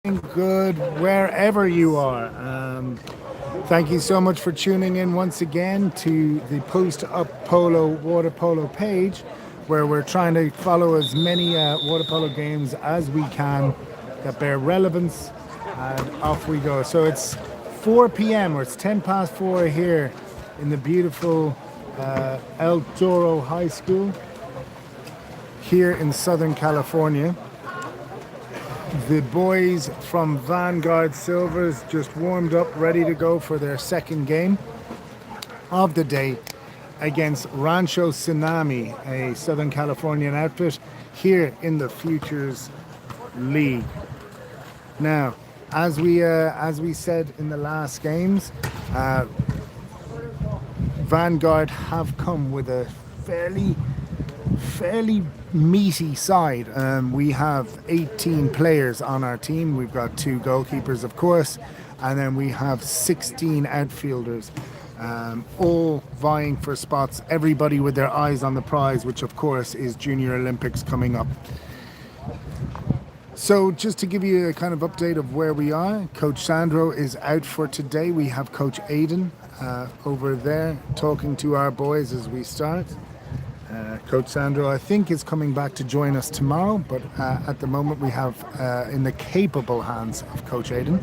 Good wherever you are. Thank you so much for tuning in once again to the PostUpPolo water polo page, where we're trying to follow as many water polo games as we can that bear relevance, and off we go. So it's 4 p.m. or it's 10 past 4 here in the beautiful El Toro High School here in Southern California. The boys from Vanguard Silvers just warmed up, ready to go for their second game of the day against Rancho Tsunami, a Southern Californian outfit here in the Futures League. Now, as we said in the last games, Vanguard have come with a fairly meaty side. We have 18 players on our team. We've got 2 goalkeepers, of course, and then we have 16 outfielders, all vying for spots, everybody with their eyes on the prize, which of course is Junior Olympics coming up. So just to give you a kind of update of where we are, Coach Sandro is out for today. We have Coach Aidan over there talking to our boys as we start. Coach Sandro, I think, is coming back to join us tomorrow, but at the moment we have in the capable hands of Coach Aidan.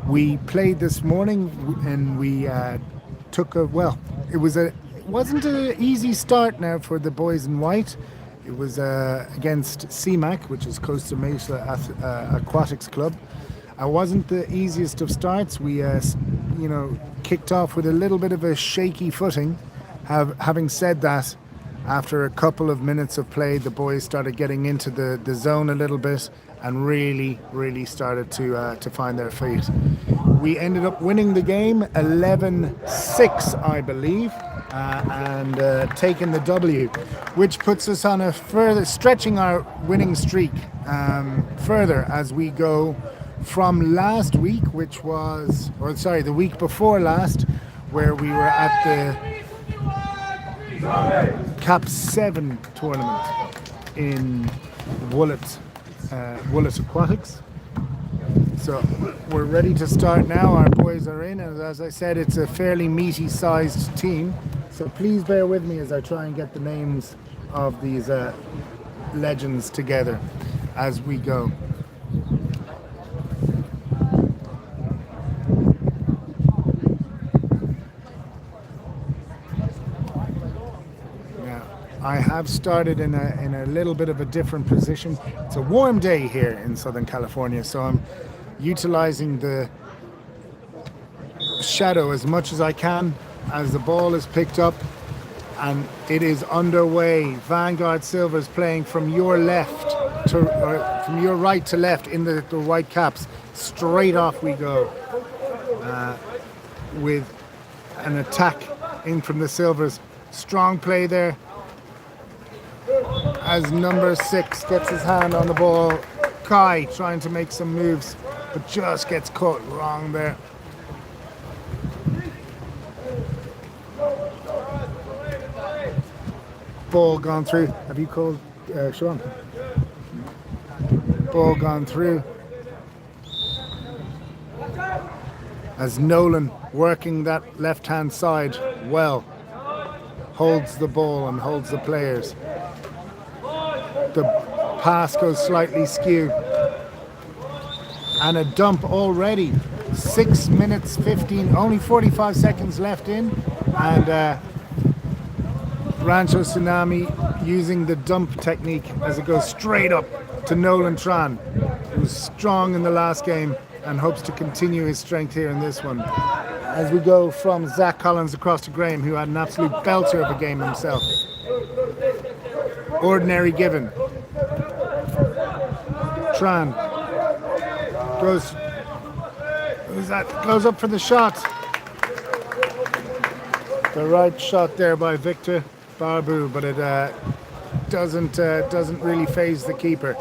We played this morning and we took it wasn't an easy start now for the boys in white. It was against CMAC, which is Costa Mesa Aquatics Club. It wasn't the easiest of starts. We kicked off with a little bit of a shaky footing. Having said that, after a couple of minutes of play, the boys started getting into the zone a little bit and really started to find their feet. We ended up winning the game 11-6, I believe, and taking the W, which puts us on a further, stretching our winning streak further as we go from last week, the week before last, where we were at the Cap 7 tournament in Woollet Aquatics. So we're ready to start now. Our boys are in, and as I said, it's a fairly meaty sized team. So please bear with me as I try and get the names of these legends together as we go. I have started in a little bit of a different position. It's a warm day here in Southern California, so I'm utilizing the shadow as much as I can as the ball is picked up, and it is underway. Vanguard Silvers playing from your from your right to left in the white caps. Straight off we go with an attack in from the Silvers. Strong play there as number 6 gets his hand on the ball. Kai trying to make some moves, but just gets caught wrong there. Ball gone through. Have you called Sean? Ball gone through. As Nolan, working that left-hand side well, holds the ball and holds the players. The pass goes slightly skewed. And a dump already. 6 minutes 15, only 45 seconds left in. And Rancho Tsunami using the dump technique as it goes straight up to Nolan Tran, who's strong in the last game and hopes to continue his strength here in this one. As we go from Zach Collins across to Graham, who had an absolute belter of a game himself. Ordinary given. Tran goes up for the shot. The right shot there by Victor Barbu, but it doesn't really faze the keeper.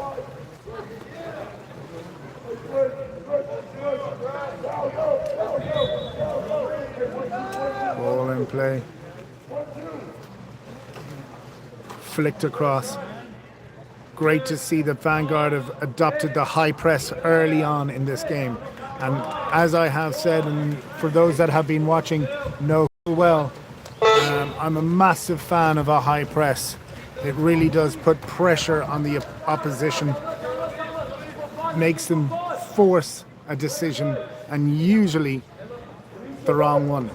Ball in play. Flicked across. great to see that Vanguard have adopted the high press early on in this game. And as I have said, and for those that have been watching know well, I'm a massive fan of a high press. It really does put pressure on the opposition, makes them force a decision, and usually the wrong one.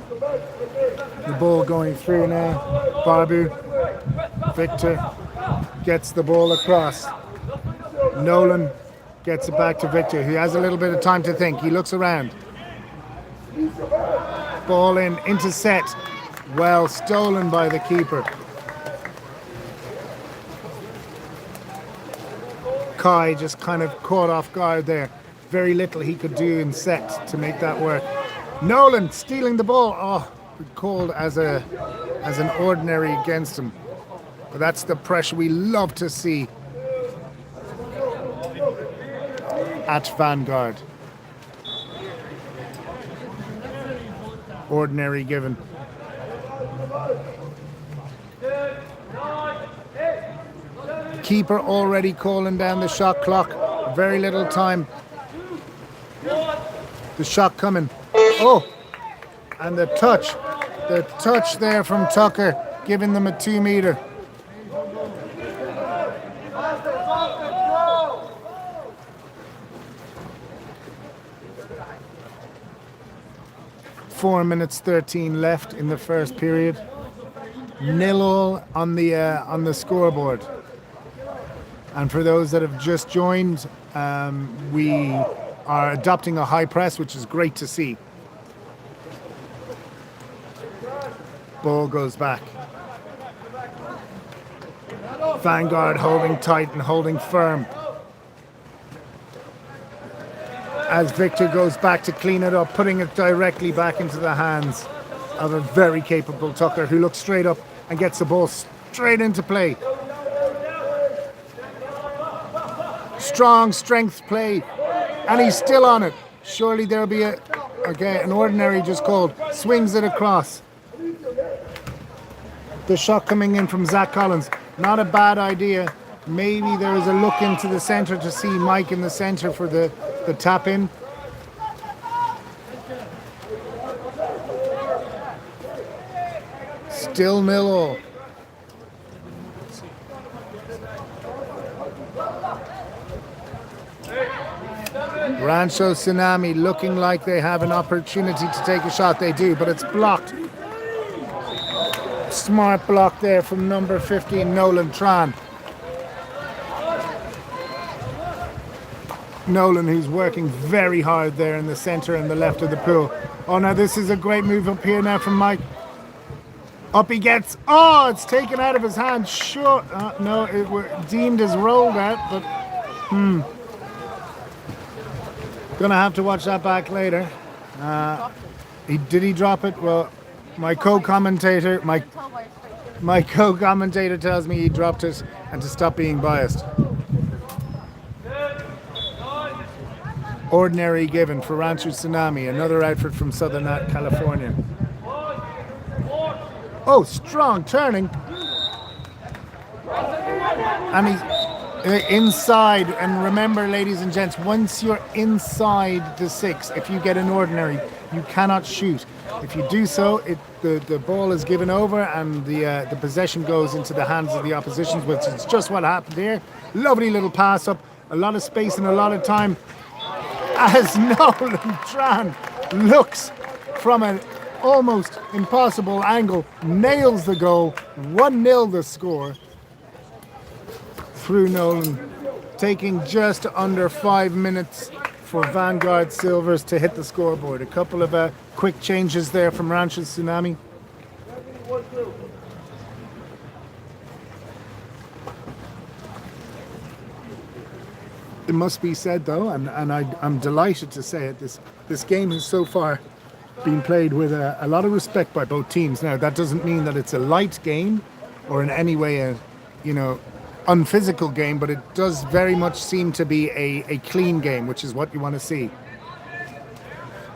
The ball going through now. Barbu, Victor gets the ball across. Nolan gets it back to Victor. He has a little bit of time to think. He looks around. Ball into set. Well stolen by the keeper. Kai just kind of caught off guard there. Very little he could do in set to make that work. Nolan stealing the ball. Oh, called as an ordinary against him. But that's the pressure we love to see at Vanguard. Ordinary given. Keeper already calling down the shot clock. Very little time. The shot coming. Oh, and the touch there from Tucker, giving them a 2-meter. Four minutes 13 left in the first period. 0-0 on the scoreboard. And for those that have just joined, we are adopting a high press, which is great to see. Ball goes back. Vanguard holding tight and holding firm. As Victor goes back to clean it up, putting it directly back into the hands of a very capable Tucker, who looks straight up and gets the ball straight into play. Strong strength play, and he's still on it. Surely there'll be an ordinary just called. Swings it across. The shot coming in from Zach Collins. Not a bad idea. Maybe there is a look into the centre to see Mike in the centre for the tap in. Still 0-0. Rancho Tsunami looking like they have an opportunity to take a shot. They do, but it's blocked. Smart block there from number 15, Nolan Tran. Nolan, who's working very hard there in the centre and the left of the pool. Oh, now this is a great move up here now from Mike. Up he gets. Oh, it's taken out of his hand. Sure. No, it was deemed as rolled out, but gonna have to watch that back later. Did he drop it? Well, my co-commentator tells me he dropped it, and to stop being biased. Ordinary given for Rancho Tsunami, another outfit from Southern California. Oh, strong turning. And he's inside. And remember, ladies and gents, once you're inside the 6, if you get an ordinary, you cannot shoot. If you do so, the ball is given over and the possession goes into the hands of the opposition, which is just what happened here. Lovely little pass up, a lot of space and a lot of time. As Nolan Tran looks from an almost impossible angle, nails the goal. 1-0 the score through Nolan, taking just under 5 minutes for Vanguard Silvers to hit the scoreboard. A couple of quick changes there from Rancho Tsunami. It must be said though, and I'm delighted to say it, this game has so far been played with a lot of respect by both teams. Now that doesn't mean that it's a light game or in any way a unphysical game, but it does very much seem to be a clean game, which is what you want to see.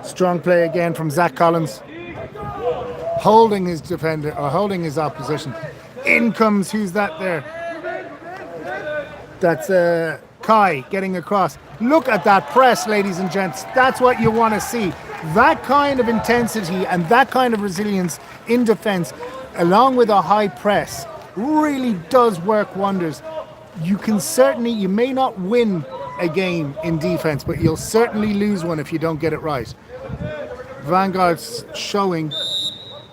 Strong play again from Zach Collins, holding his defender or holding his opposition. In comes, who's that there? That's Kai getting across. Look at that press, ladies and gents. That's what you want to see. That kind of intensity and that kind of resilience in defense, along with a high press, really does work wonders. You may not win a game in defense, but you'll certainly lose one if you don't get it right. Vanguard's showing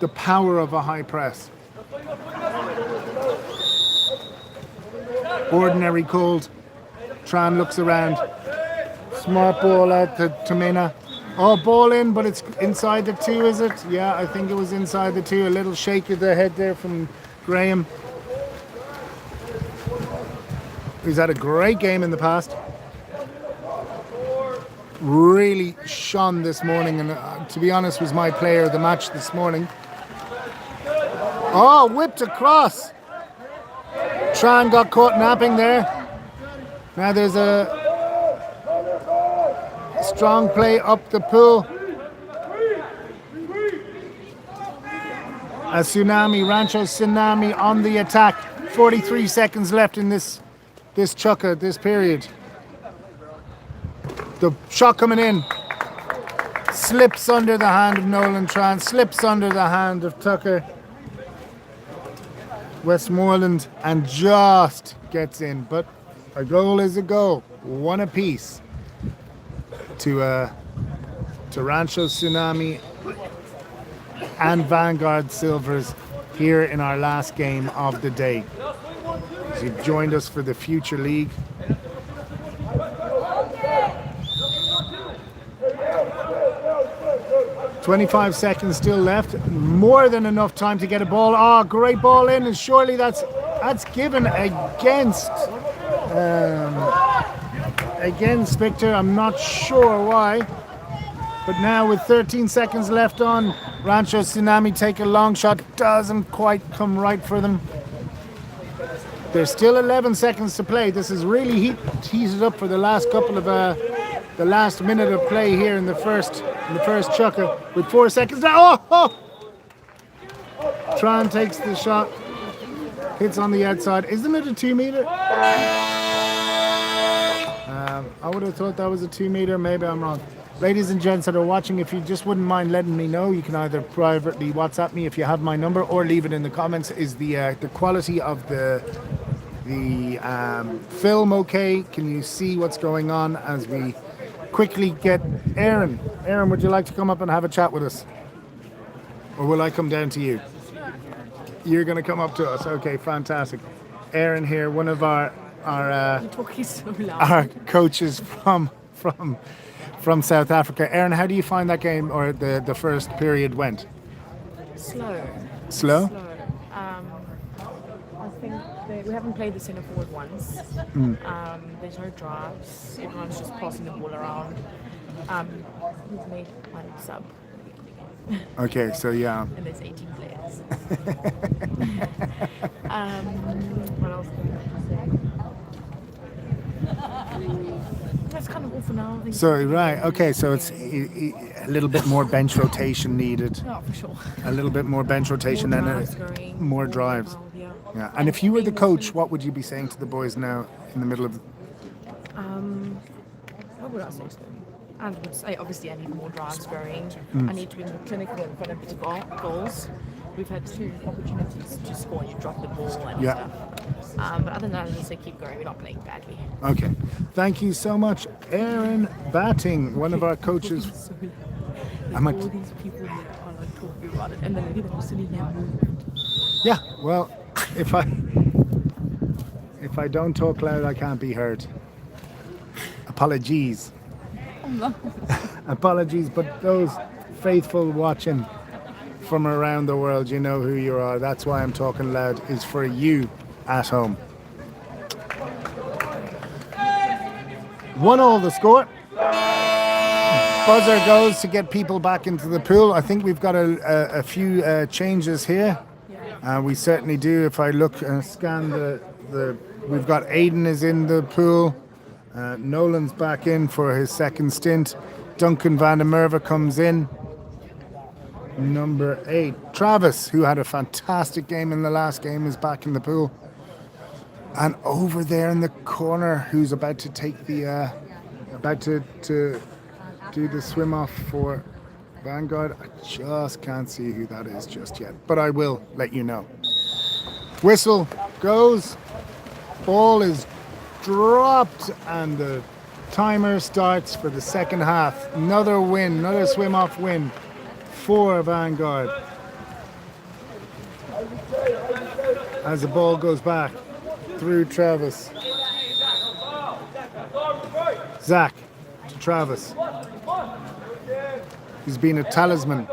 the power of a high press. Ordinary called. Tran looks around. Smart ball out to Tamina. Oh, ball in, but it's inside the 2, is it? Yeah, I think it was inside the 2. A little shake of the head there from Graham. He's had a great game in the past. Really shone this morning, and to be honest, was my player of the match this morning. Oh, whipped across. Tran got caught napping there. Now there's a strong play up the pool. A Rancho Tsunami on the attack. 43 seconds left in this chukker, this period. The shot coming in. Slips under the hand of Nolan Tran, slips under the hand of Tucker Westmoreland, and just gets in. But a goal is a goal. One apiece to Rancho Tsunami and Vanguard Silvers here in our last game of the day. So you've joined us for the Future League. .25 seconds still left. More than enough time to get a ball. Oh, great ball in, and surely that's given against Victor. I'm not sure why. But now with 13 seconds left on, Rancho Tsunami take a long shot. Doesn't quite come right for them. There's still 11 seconds to play. This is really heated up for the last couple of the last minute of play here in the first chukker with 4 seconds. Oh! Tran takes the shot, hits on the outside. Isn't it a 2 meter? I would have thought that was a 2 meter. Maybe I'm wrong. Ladies and gents that are watching, if you just wouldn't mind letting me know, you can either privately WhatsApp me if you have my number, or leave it in the comments. Is the quality of the film okay? Can you see what's going on as we quickly get Aaron? Aaron, would you like to come up and have a chat with us? Or will I come down to you? You're going to come up to us. Okay, fantastic. Aaron here, one of our coaches from South Africa. Aaron, how do you find that game, or the first period went? Slow? I think we haven't played the centre forward once. There's no drives. Everyone's just passing the ball around. We've made one sub. Okay, so yeah. And there's 18 players. What else can I say? That's kind of all for now. So, right, okay, so it's a little bit more bench rotation needed. Oh, for sure. A little bit more bench rotation and more drives. Yeah. And if you were the coach, what would you be saying to the boys now in the middle of? What would I say to them? I would say, obviously, I need more drives going. I need to be more clinical in front of the goals. We've had 2 opportunities to score and you drop the ball and stuff. But other than that, I just say keep going. We're not playing badly. Okay. Thank you so much, Aaron Batting, one of our coaches. All these people that are like talking about it, and then people are sitting here. Yeah. Well, if I don't talk loud, I can't be heard. Apologies. Apologies, but those faithful watching from around the world, you know who you are. That's why I'm talking loud, is for you at home. 1-1 the score. Buzzer goes to get people back into the pool. I think we've got a few changes here. We certainly do. If I look and scan we've got Aiden is in the pool. Nolan's back in for his second stint. Duncan van der Merwe comes in. Number 8. Travis, who had a fantastic game in the last game, is back in the pool. And over there in the corner, who's about to take the, about to do the swim off for Vanguard. I just can't see who that is just yet, but I will let you know. Whistle goes, ball is dropped, and the timer starts for the second half. Another win, another swim off win for Vanguard. As the ball goes back through Travis. Zach to Travis. He's been a talisman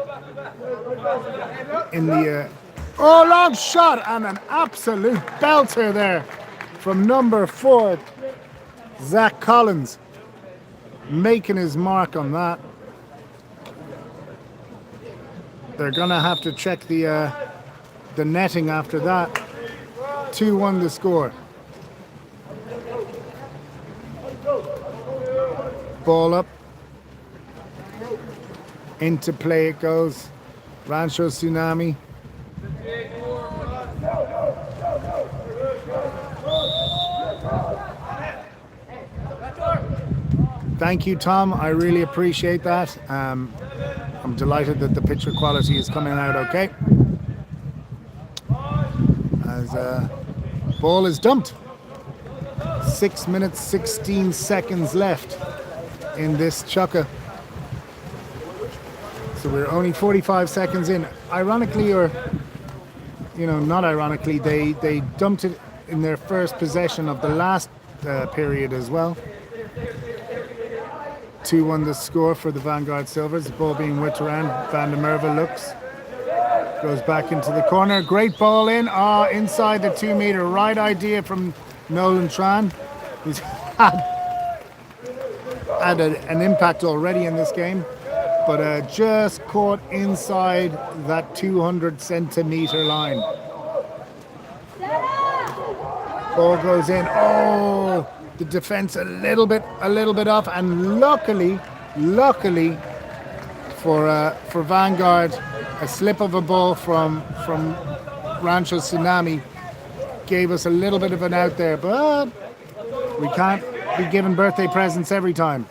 in the long shot, and an absolute belter there from number 4, Zach Collins, making his mark on that. They're gonna have to check the netting after that. 2-1 the score. Ball up. Into play it goes. Rancho Tsunami. Thank you, Tom. I really appreciate that. I'm delighted that the picture quality is coming out okay. As ball is dumped. 6 minutes, 16 seconds left in this chucka. So we're only 45 seconds in. Ironically, or not ironically, they dumped it in their first possession of the last period as well. 2-1 the score for the Vanguard Silvers. The ball being whipped around. Van der Merwe looks. Goes back into the corner. Great ball in. Inside the 2 meter. Right idea from Nolan Tran. He's had an impact already in this game. But just caught inside that 200 centimeter line. Ball goes in. The defense a little bit off, and luckily for Vanguard, a slip of a ball from Rancho Tsunami gave us a little bit of an out there, but we can't be given birthday presents every time.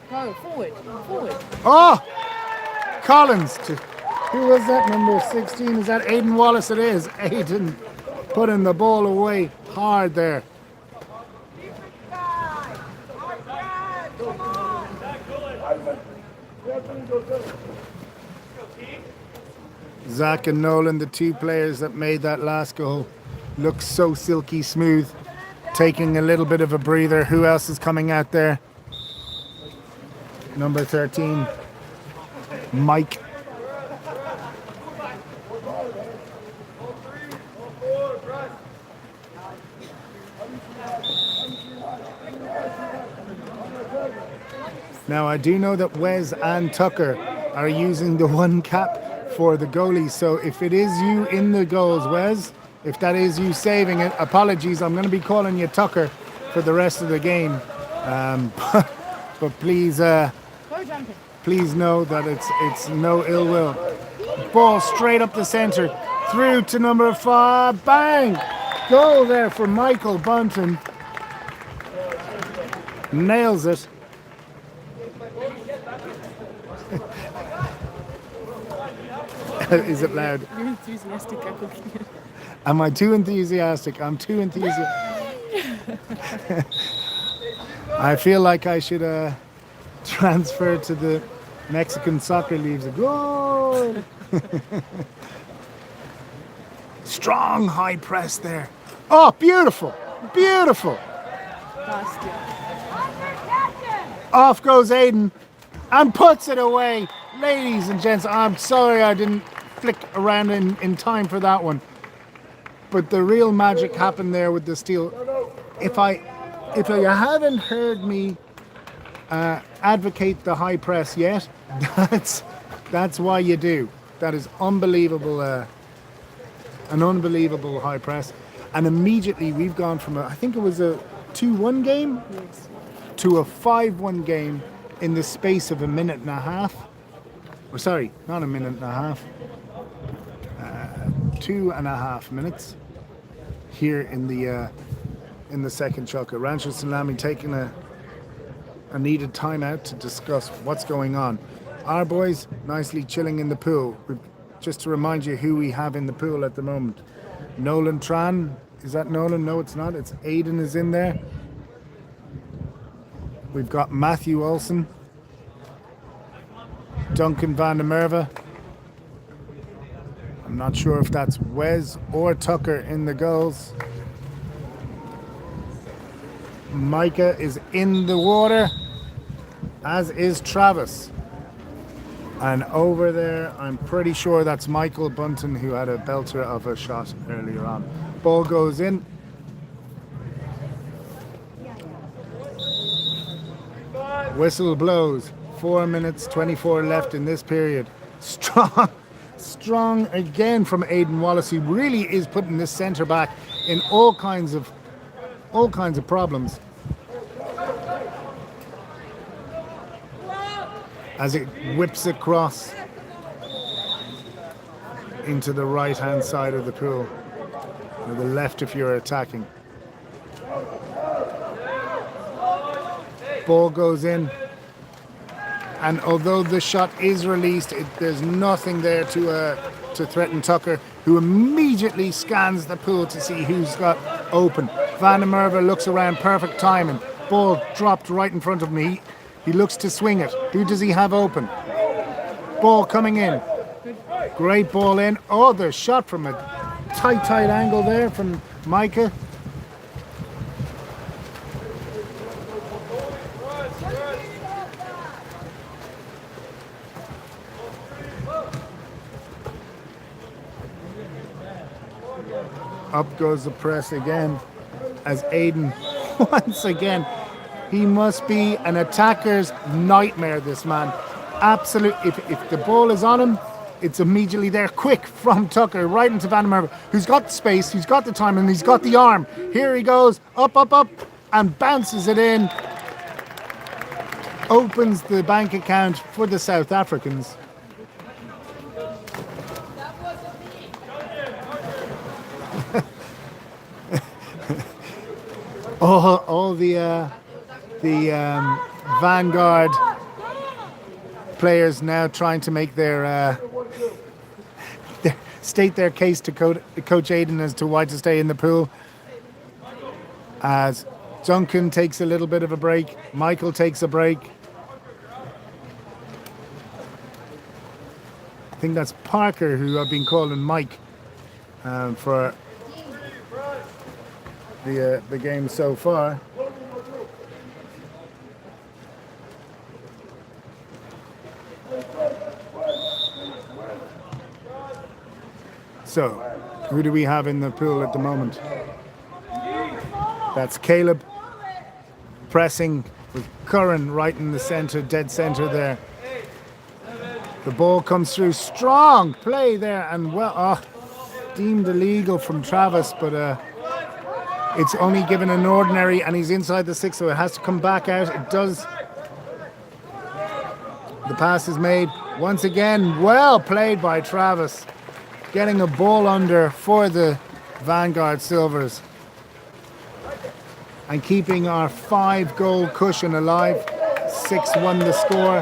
Go forward. Collins who was that, number 16? Is that Aiden Wallace? It is. Aiden putting the ball away hard there. Zach and Nolan, the 2 players that made that last goal, look so silky smooth, taking a little bit of a breather. Who else is coming out there? Number 13, Mike. Now I do know that Wes and Tucker are using the 1 cap for the goalie, so if it is you in the goals, Wes, if that is you saving it, apologies, I'm going to be calling you Tucker for the rest of the game. But please know that it's no ill will. Ball straight up the center, through to number 5, bang! Goal there for Michael Bunton. Nails it. Is it loud? You're enthusiastic. Am I too enthusiastic? I'm too enthusiastic. I feel like I should transfer to the Mexican soccer leagues. Goal! Strong high press there. Oh, beautiful! Beautiful! Off goes Aiden and puts it away. Ladies and gents, I'm sorry I didn't flick around in time for that one. But the real magic happened there with the steal. If you haven't heard me advocate the high press yet, that's why you do. That is unbelievable, an unbelievable high press. And immediately we've gone from I think it was a 2-1 game, yes, to a 5-1 game in the space of a minute and a half. Or sorry, not a minute and a half. 2.5 minutes here in the in the second chukker. Rancho Tsunami taking a needed timeout to discuss what's going on. Our boys nicely chilling in the pool. Just to remind you who we have in the pool at the moment. Nolan Tran. Is that Nolan? No, it's not. It's Aiden is in there. We've got Matthew Olsen. Duncan van der Merwe. I'm not sure if that's Wes or Tucker in the goals. Micah is in the water, as is Travis. And over there, I'm pretty sure that's Michael Bunton, who had a belter of a shot earlier on. Ball goes in. Whistle blows. 4 minutes, 24 left in this period. Strong again from Aidan Wallace, who really is putting this centre back in all kinds of problems. As it whips across into the right-hand side of the pool, or the left if you're attacking. Ball goes in, and although the shot is released, there's nothing there to threaten Tucker, who immediately scans the pool to see who's got open. Van der Merwe looks around, perfect timing. Ball dropped right in front of me. He looks to swing it. Who does he have open? Ball coming in. Great ball in. Oh, the shot from a tight angle there from Micah. Up goes the press again as Aiden once again. He must be an attacker's nightmare, this man. Absolute. If the ball is on him, it's immediately there, quick from Tucker, right into Van der Merwe, who's got the space, who's got the time, and he's got the arm. Here he goes, up, and bounces it in. Opens the bank account for the South Africans. all the Vanguard players now trying to make their state their case to Coach Aiden as to why to stay in the pool. As Duncan takes a little bit of a break, Michael takes a break. I think that's Parker, who I've been calling Mike for the game so far. So, who do we have in the pool at the moment? That's Caleb pressing with Curran right in the centre, dead centre there. The ball comes through, strong play there, and deemed illegal from Travis, but it's only given an ordinary, and he's inside the 6, so it has to come back out. It does. The pass is made once again. Well played by Travis, getting a ball under for the Vanguard Silvers and keeping our 5-goal cushion alive. 6-1 the score.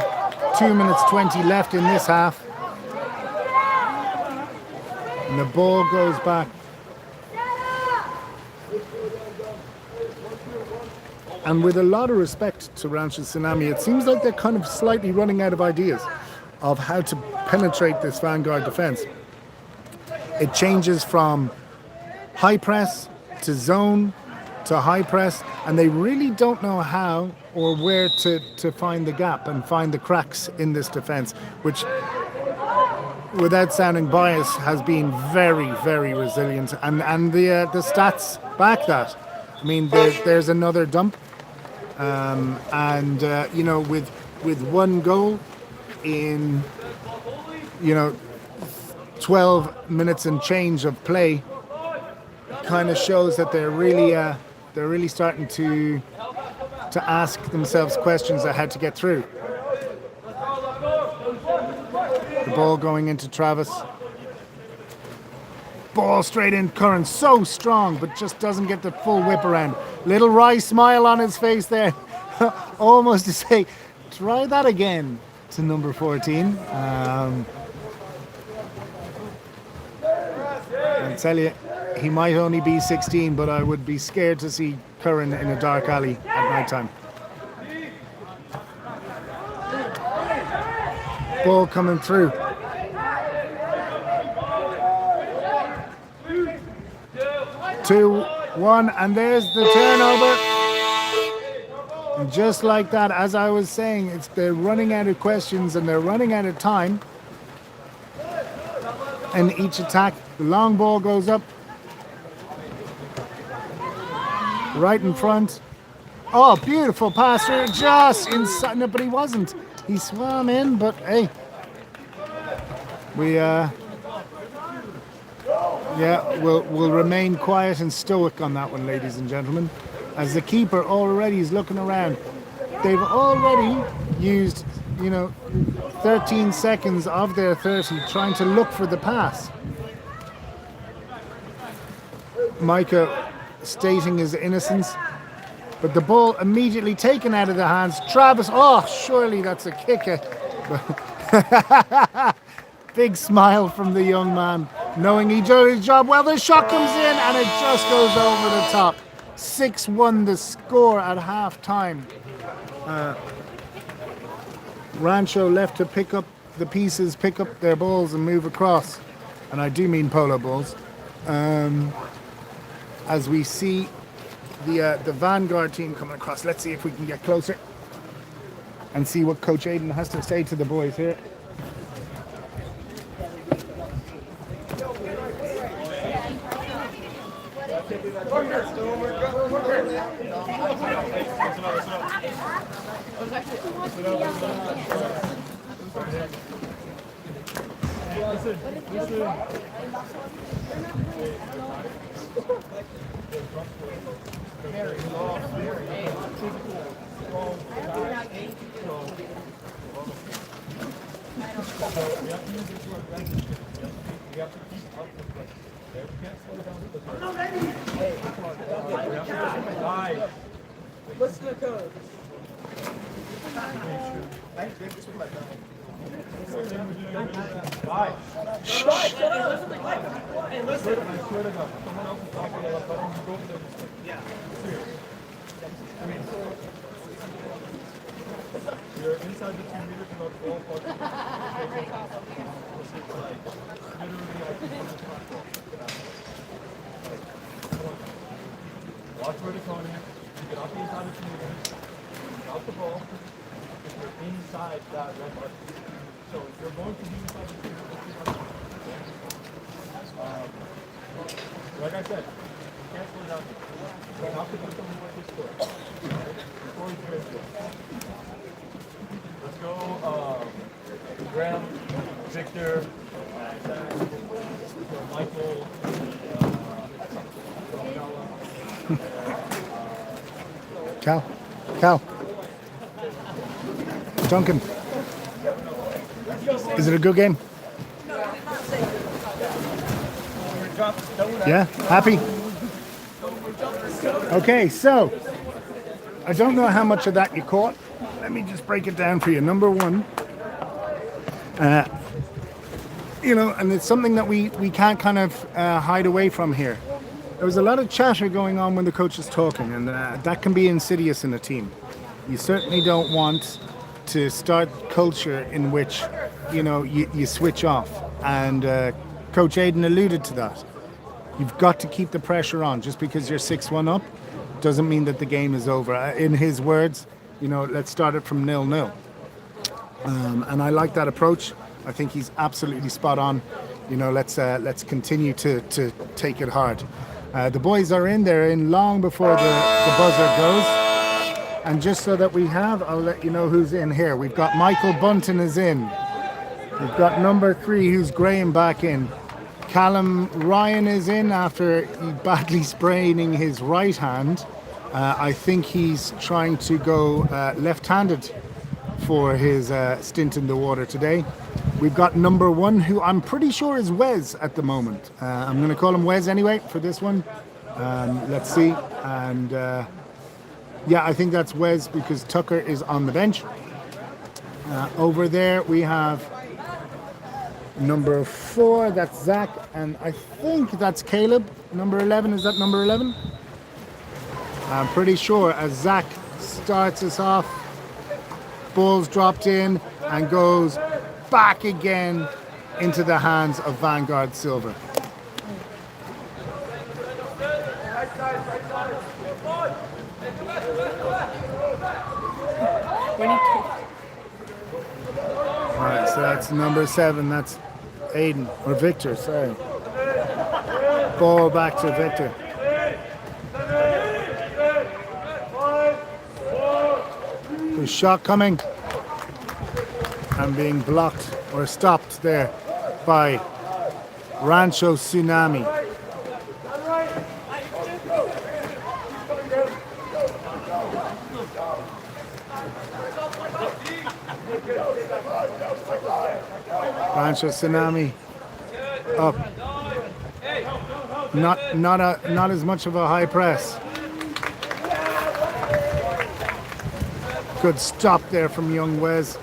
2 minutes 20 left in this half. And the ball goes back. And with a lot of respect to Rancho Tsunami, it seems like they're kind of slightly running out of ideas of how to penetrate this Vanguard defence. It changes from high press to zone to high press, and they really don't know how or where to find the gap and find the cracks in this defence, which, without sounding biased, has been very, very resilient. And the stats back that. I mean, there's another dump. With one goal in, 12 minutes and change of play, kind of shows that they're really starting to ask themselves questions of how to get through. The ball going into Travis. Ball straight in, Curran, so strong, but just doesn't get the full whip around. Little wry smile on his face there. Almost to say, try that again to number 14. I'll tell you, he might only be 16, but I would be scared to see Curran in a dark alley at night time. Ball coming through. 2-1, and there's the turnover. And just like that, as I was saying, they're running out of questions and they're running out of time. And each attack, the long ball goes up. Right in front. Oh, beautiful pass through, just inside. No, but he wasn't. He swam in, but hey. We'll remain quiet and stoic on that one, ladies and gentlemen. As the keeper already is looking around. They've already used, 13 seconds of their 30 trying to look for the pass. Micah stating his innocence, but the ball immediately taken out of the hands. Travis, oh, surely that's a kicker. Big smile from the young man, knowing he did his job well. The shot comes in and it just goes over the top. 6-1 the score at half time. Rancho left to pick up the pieces, pick up their balls and move across. And I do mean polo balls. As we see the Vanguard team coming across. Let's see if we can get closer and see what Coach Aiden has to say to the boys here. Listen to code. You're inside the 2 meters, about 12 foot. Watch where the cone is. Get off the inside of the 2 meters. Drop the ball. If you're inside that red button. So if you're going to be inside the 2 meters, like I said, you can't slow down. You have to do something like this score. Before you finish it. Let's go, Graham, Victor, Michael, Cal. Duncan. Is it a good game? Yeah? Happy? Okay, so I don't know how much of that you caught. Let me just break it down for you. Number one, and it's something that we can't kind of hide away from here. There was a lot of chatter going on when the coach is talking, and that can be insidious in a team. You certainly don't want to start culture in which, you switch off. And Coach Aiden alluded to that. You've got to keep the pressure on. Just because you're 6-1 up doesn't mean that the game is over. In his words, let's start it from 0-0. And I like that approach. I think he's absolutely spot on. Let's continue to take it hard. The boys are in. They're in long before the buzzer goes. And just so that we have, I'll let you know who's in here. We've got Michael Bunton is in. We've got number 3, who's Graham, back in. Callum Ryan is in after badly spraining his right hand. I think he's trying to go left-handed for his stint in the water today. We've got number 1, who I'm pretty sure is Wes at the moment. I'm going to call him Wes anyway for this one. Let's see. And yeah, I think that's Wes because Tucker is on the bench. Over there we have number 4, that's Zach, and I think that's Caleb. Number 11, is that number 11? I'm pretty sure as Zach starts us off, ball's dropped in and goes back again into the hands of Vanguard Silver. Alright, so that's number 7, that's Aiden, or Victor, sorry. Ball back to Victor. The shot coming and being blocked or stopped there by Rancho Tsunami. Rancho Tsunami up. Not as much of a high press. Good stop there from young Wes.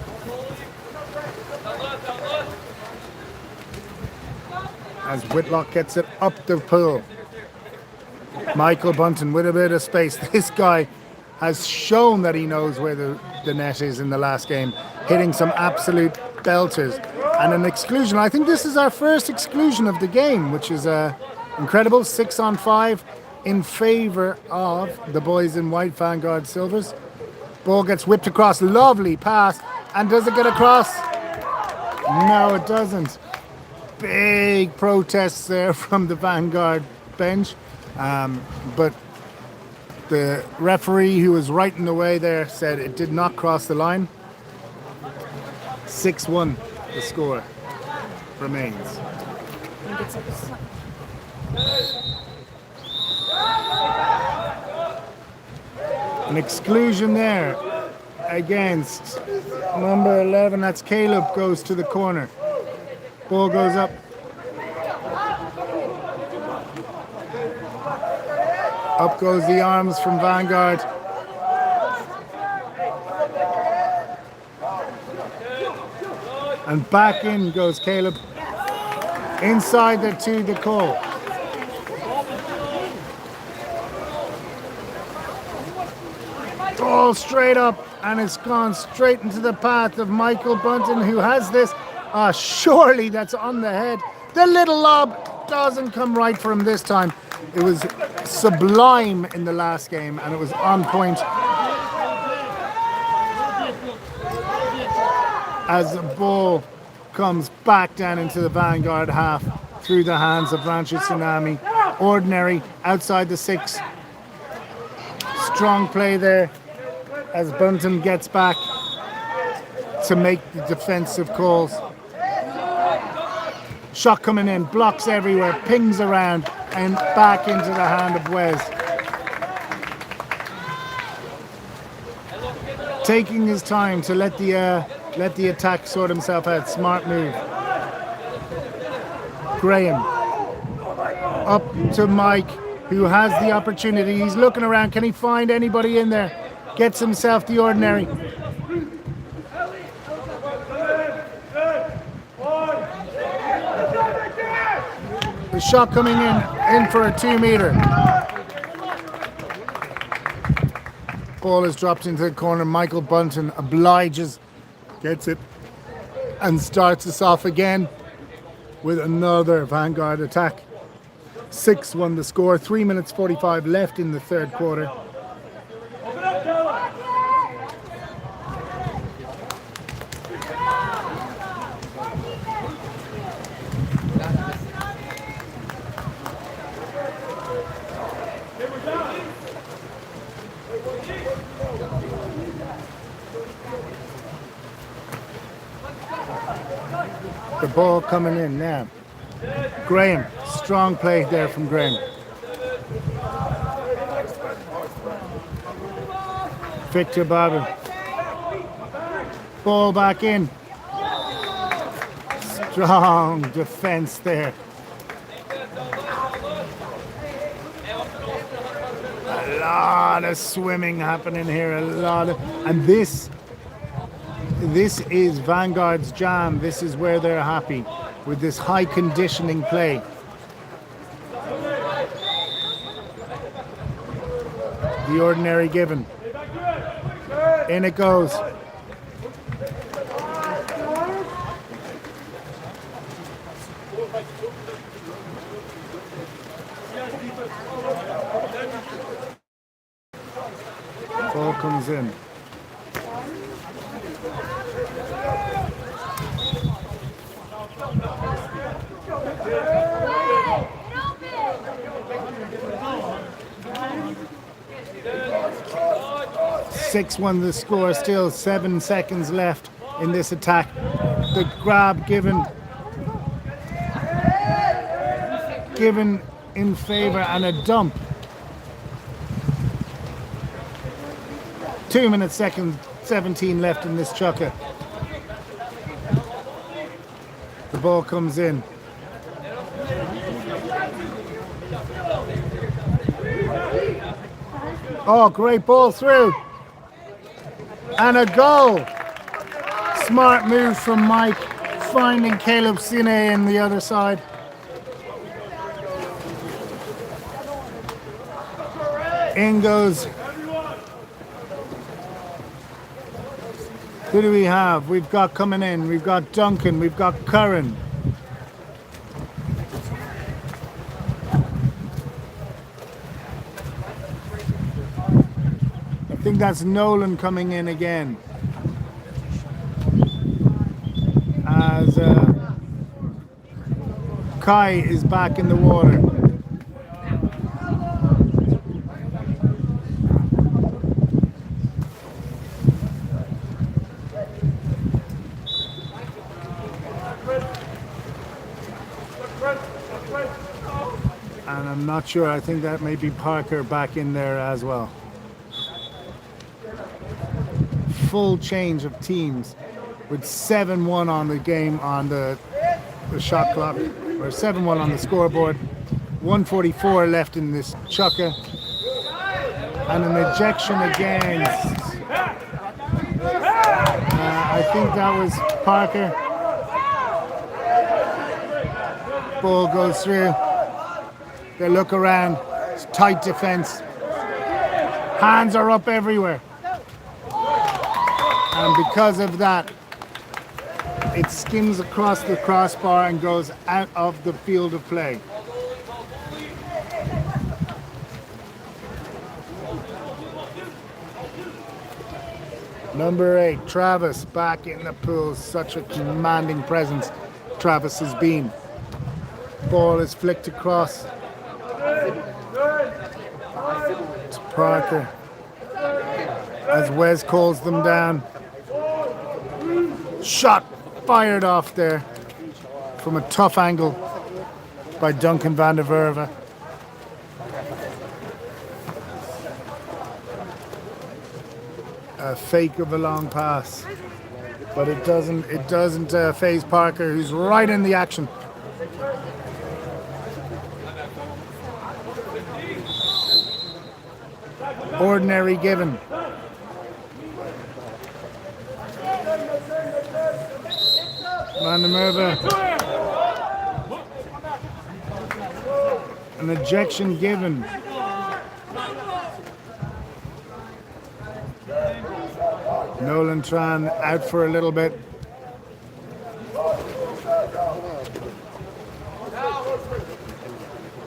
As Whitlock gets it up the pool. Michael Bunton with a bit of space. This guy has shown that he knows where the net is in the last game, hitting some absolute belters. And an exclusion. I think this is our first exclusion of the game, which is incredible. 6-on-5 in favor of the boys in white, Vanguard Silvers. Ball gets whipped across, lovely pass, and does it get across? No, it doesn't. Big protests there from the Vanguard bench, but the referee who was right in the way there said it did not cross the line. 6-1, the score remains. An exclusion there against number 11, that's Caleb, goes to the corner. Ball goes up. Up goes the arms from Vanguard. And back in goes Caleb. Inside the call. Ball straight up, and it's gone straight into the path of Michael Bunton, who has this. Surely that's on the head. The little lob doesn't come right for him this time. It was sublime in the last game, and it was on point. As the ball comes back down into the Vanguard half through the hands of Rancho Tsunami. Ordinary outside the 6. Strong play there as Bunton gets back to make the defensive calls. Shot coming in, blocks everywhere, pings around, and back into the hand of Wes. Taking his time to let the attack sort himself out. Smart move. Graham up to Mike, who has the opportunity. He's looking around. Can he find anybody in there? Gets himself the ordinary. The shot coming in for a 2-meter. Ball is dropped into the corner. Michael Bunton obliges, gets it, and starts us off again with another Vanguard attack. 6-1 the score. 3 minutes 45 left in the third quarter. The ball coming in now. Graham, strong play there from Graham. Victor Barber. Ball back in. Strong defense there. A lot of swimming happening here. And this is Vanguard's jam. This is where they're happy with this high conditioning play. The ordinary given. In it goes. Ball comes in. Six one the score, still 7 seconds left in this attack. The grab given in favor and a dump. 2 minutes, 17 left in this chukker. The ball comes in. Oh, great ball through. And a goal. Smart move from Mike, finding Caleb Sine in the other side. In goes. Who do we have? We've got coming in. We've got Duncan. We've got Curran. I think that's Nolan coming in again. As Kai is back in the water. And I'm not sure, I think that may be Parker back in there as well. Full change of teams with 7-1 on the game on the shot clock, or 7-1 on the scoreboard. 1:44 left in this chukker. And an ejection against. I think that was Parker. Ball goes through. They look around. It's tight defense. Hands are up everywhere. And because of that, it skims across the crossbar and goes out of the field of play. Number 8, Travis, back in the pool. Such a commanding presence Travis has been. Ball is flicked across to Parker as Wes calls them down. Shot fired off there from a tough angle by Duncan van der Verve. A fake of a long pass, but it doesn't phase Parker, who's right in the action. Ordinary given. Van der Merwe. An ejection given. Nolan Tran out for a little bit.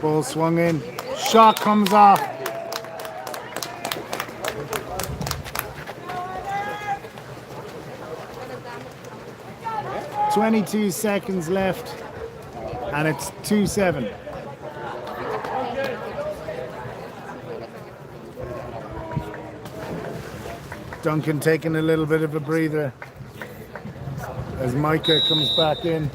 Ball swung in. Shot comes off. .22 seconds left, and it's 2-7. Duncan taking a little bit of a breather as Micah comes back in.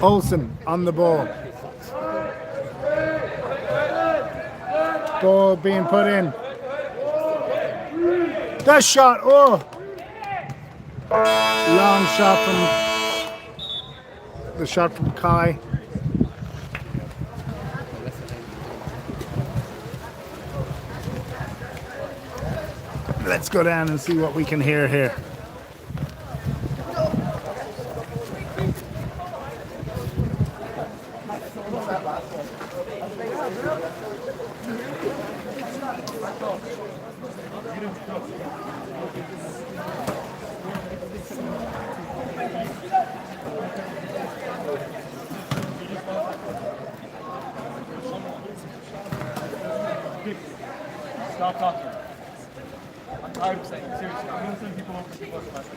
Olsen on the ball. Ball being put in. That shot, oh! Long shot from Kai. Let's go down and see what we can hear here. Stop talking. I'm tired of saying it. Seriously, I'm going to send people over to the last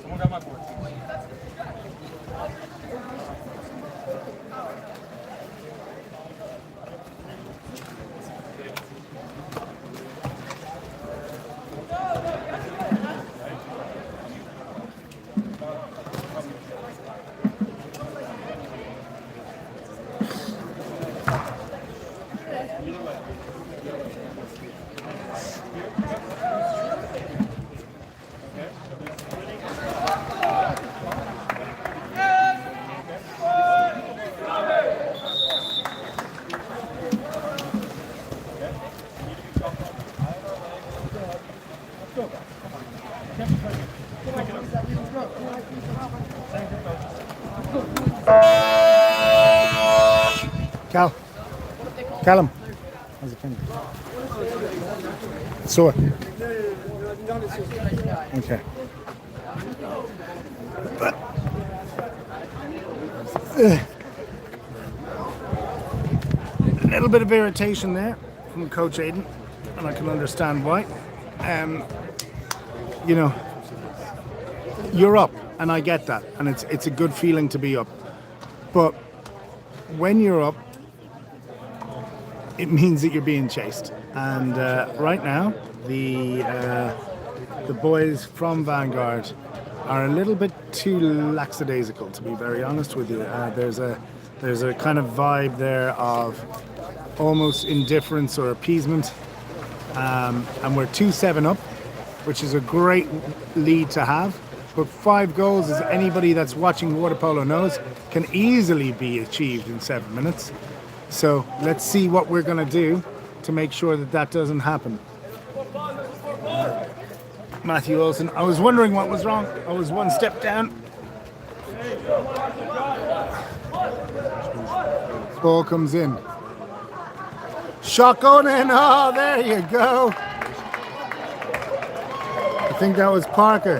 someone got my board. Callum, how's it feeling? Sore. Okay. A little bit of irritation there from Coach Aidan, and I can understand why. You know, you're up, and I get that, and it's a good feeling to be up. But when you're up, it means that you're being chased. And right now, the boys from Vanguard are a little bit too lackadaisical, to be very honest with you. There's a kind of vibe there of almost indifference or appeasement. And we're 2-7 up, which is a great lead to have. But 5 goals, as anybody that's watching water polo knows, can easily be achieved in 7 minutes. So let's see what we're going to do to make sure that that doesn't happen. Matthew Olsen, I was wondering what was wrong. I was one step down. Ball comes in. Shot going in. Oh, there you go. I think that was Parker.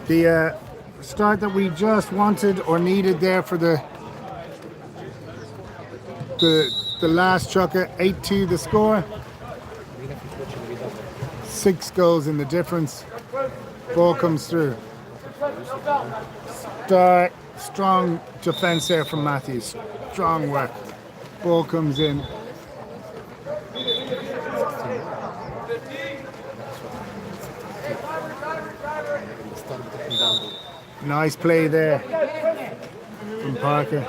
The start that we just wanted or needed there for the last chucker. 8-2 the score. 6 goals in the difference. Ball comes through. Strong defense there from Matthews. Strong work. Ball comes in. Nice play there from Parker.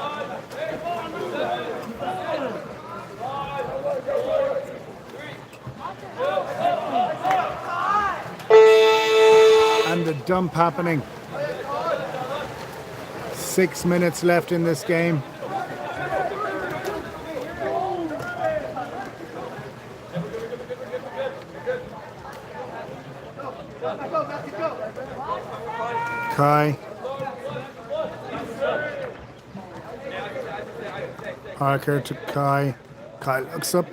And the dump happening. 6 minutes left in this game. Kai. Parker to Kai. Kai looks up.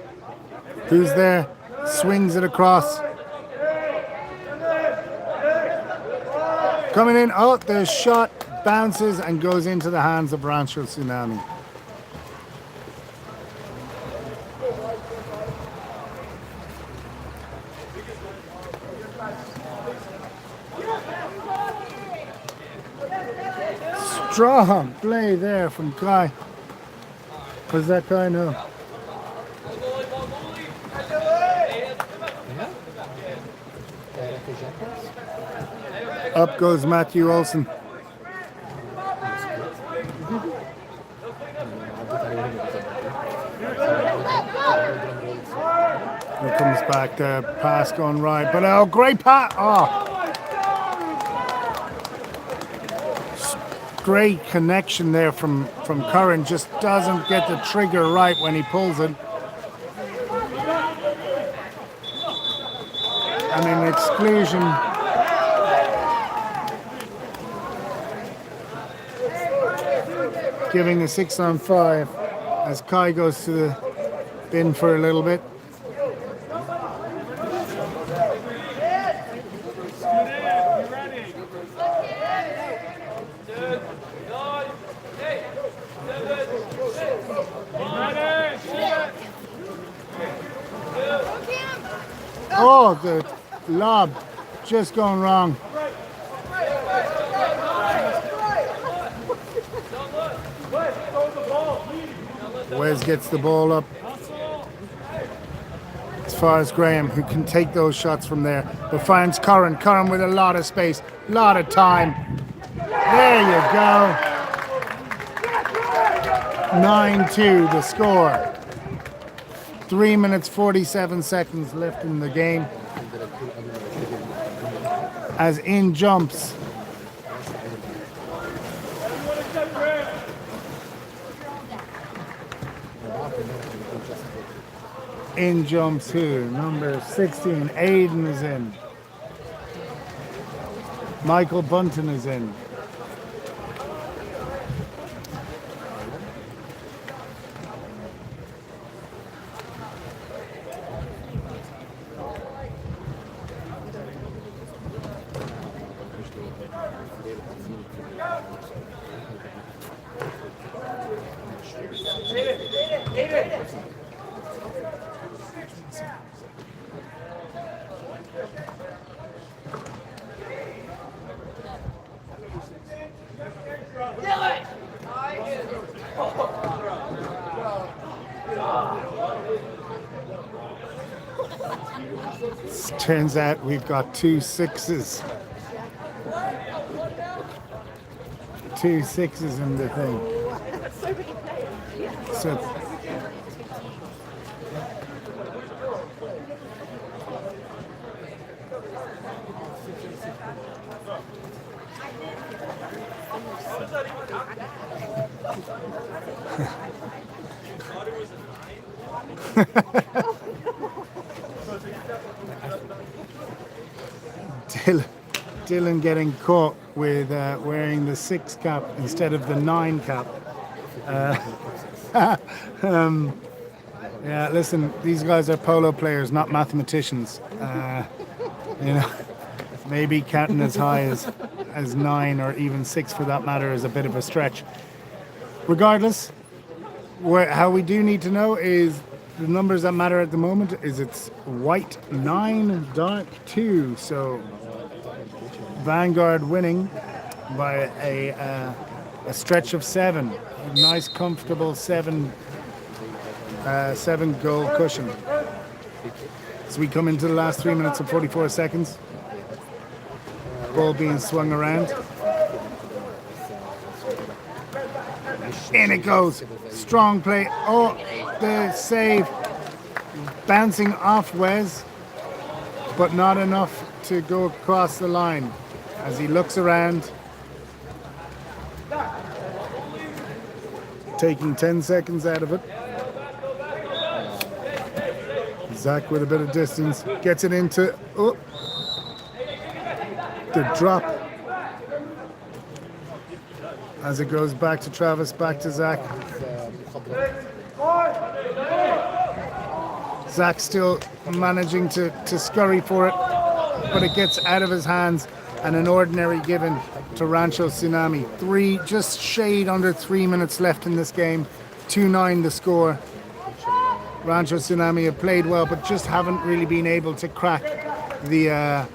Who's there? Swings it across. Coming in. Oh, the shot bounces and goes into the hands of Rancho Tsunami. strong play there from Kai. Was that Kai? No. Up goes Matthew Olsen. Here comes back the pass going right, but oh, great pass! Oh, great connection there from Curran. Just doesn't get the trigger right when he pulls it. And an exclusion. Giving a 6-on-5 as Kai goes to the bin for a little bit. Oh, the lob just going wrong. Wes gets the ball up as far as Graham, who can take those shots from there, but finds Curran. Curran with a lot of space, a lot of time. There you go. 9-2 the score. 3 minutes 47 seconds left in the game. As in jumps who? Number 16, Aiden is in. Michael Bunton is in. Turns out we've got 2 6s. 2 6s in the thing. So Dylan getting caught with wearing the 6 cap instead of the 9 cap. Yeah, listen, these guys are polo players, not mathematicians. You know, maybe counting as high as 9 or even 6 for that matter is a bit of a stretch. Regardless, how we do need to know is the numbers that matter at the moment is it's white 9, dark 2. So Vanguard winning by a stretch of 7. A nice, comfortable 7 goal cushion. As we come into the last 3 minutes and 44 seconds, ball being swung around. In it goes. Strong play. Oh, the save. Bouncing off Wes, but not enough to go across the line. As he looks around, taking 10 seconds out of it. Zach with a bit of distance, gets it into the drop. As it goes back to Travis, back to Zach. Zach still managing to scurry for it, but it gets out of his hands, and an ordinary given to Rancho Tsunami. Just shade under 3 minutes left in this game. 2-9 the score. Rancho Tsunami have played well, but just haven't really been able to crack the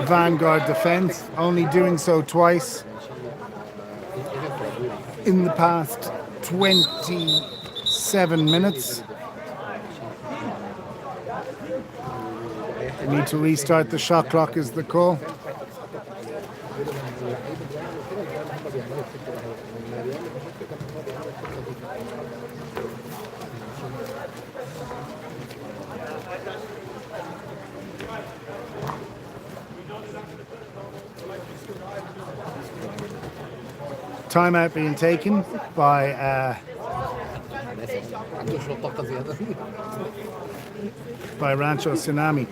Vanguard defense, only doing so twice in the past 27 minutes. We need to restart the shot clock is the call. Timeout being taken by Rancho Tsunami.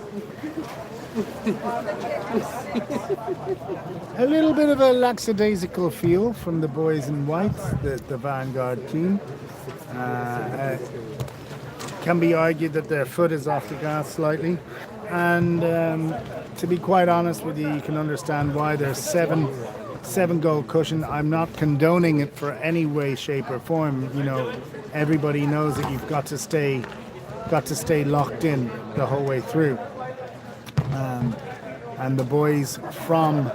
A little bit of a lackadaisical feel from the boys in white, the Vanguard team. Can be argued that their foot is off the gas slightly, and to be quite honest with you, you can understand why there's seven goal cushion. I'm not condoning it for any way, shape, or form. You know, everybody knows that you've got to stay locked in the whole way through. And the boys from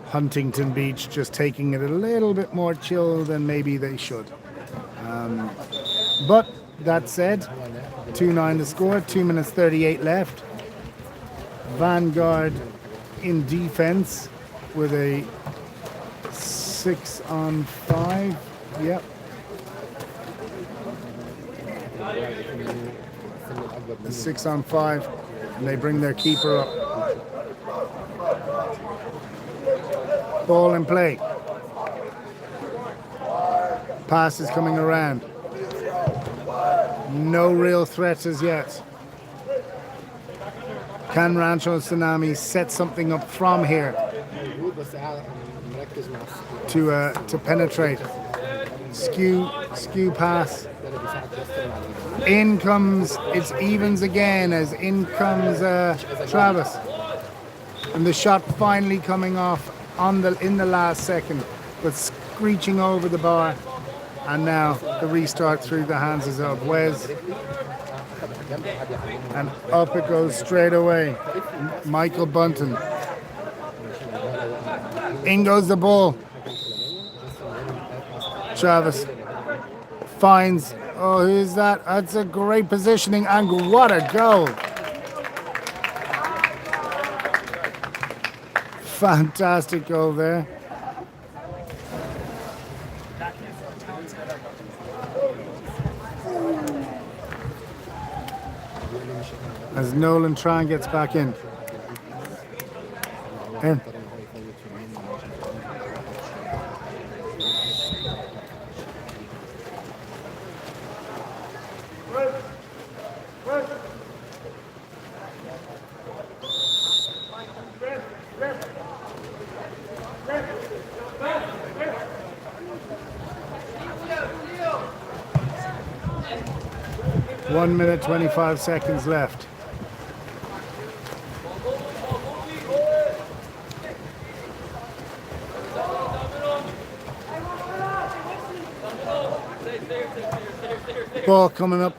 Huntington Beach just taking it a little bit more chill than maybe they should. But that said, 2-9 the score, 2 minutes 38 left. Vanguard in defense with a 6-on-5. Yep. A 6-on-5, and they bring their keeper up. Ball in play. Pass is coming around. No real threats as yet. Can Rancho Tsunami set something up from here to penetrate? Skew pass. In comes, it's evens again as in comes Travis. And the shot finally coming off in the last second, but screeching over the bar. And now the restart through the hands of Wes. And up it goes straight away. Michael Bunton. In goes the ball. Travis finds, oh, who's that? That's a great positioning, and what a goal. Fantastic goal there. As Nolan Tran gets back in. In. One minute, 25 seconds left. Ball coming up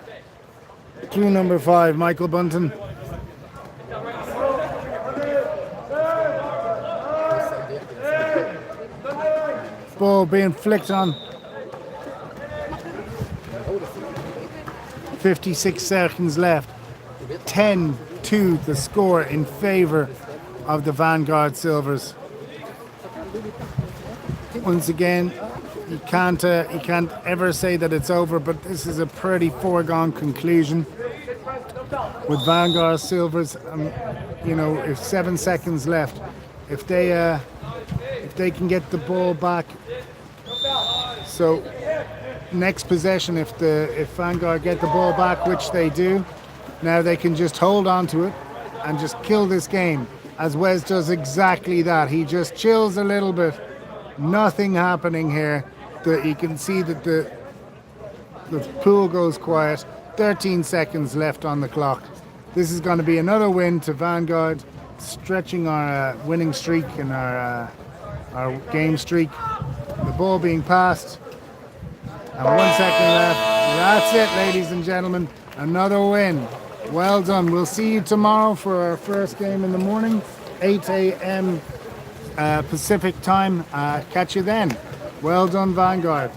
to number 5, Michael Bunton. Ball being flicked on. 56 seconds left. 10-2 the score in favor of the Vanguard Silvers. Once again, you can't ever say that it's over, but this is a pretty foregone conclusion with Vanguard Silvers. You know, if 7 seconds left, if they can get the ball back, so next possession, if Vanguard get the ball back, which they do, now they can just hold on to it and just kill this game, as Wes does exactly that. He just chills a little bit. Nothing happening here. You can see that the pool goes quiet. 13 seconds left on the clock. This is going to be another win to Vanguard, stretching our winning streak and our game streak. The ball being passed. And 1 second left. That's it, ladies and gentlemen. Another win. Well done. We'll see you tomorrow for our first game in the morning. 8 a.m. Pacific time. Catch you then. Well done, Vanguard.